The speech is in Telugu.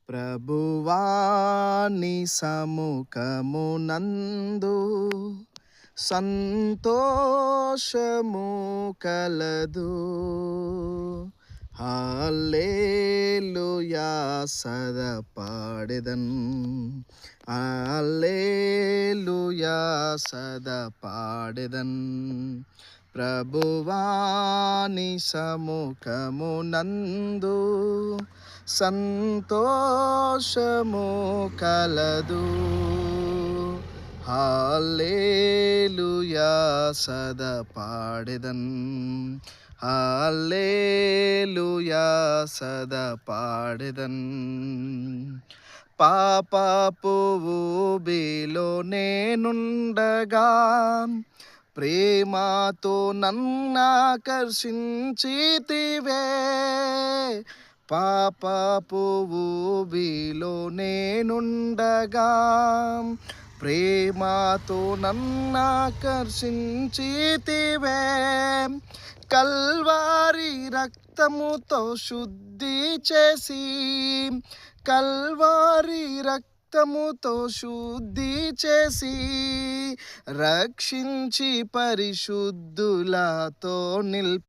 ప్రభువా నీ సముఖమునందు సంతోషము కలదు. హల్లెలూయా సదా పాడెదన్, హల్లెలూయా సదా పాడెదన్. ప్రభువా నీ సముఖమునందు సంతోషము కలదు. హల్లెలూయా సదా పాడెదన్, హల్లెలూయా సదా పాడెదన్. పాపపు ఊబిలో నేనుండగా ప్రేమతో నన్నాకర్షించితివే. పాపపు ఊబిలో నేనుండగా ప్రేమతో నన్నాకర్షించితివే. కల్వారి రక్తముతో శుద్ధి చేసి, కల్వారి రక్తముతో శుద్ధి చేసి రక్షించి పరిశుద్ధులతో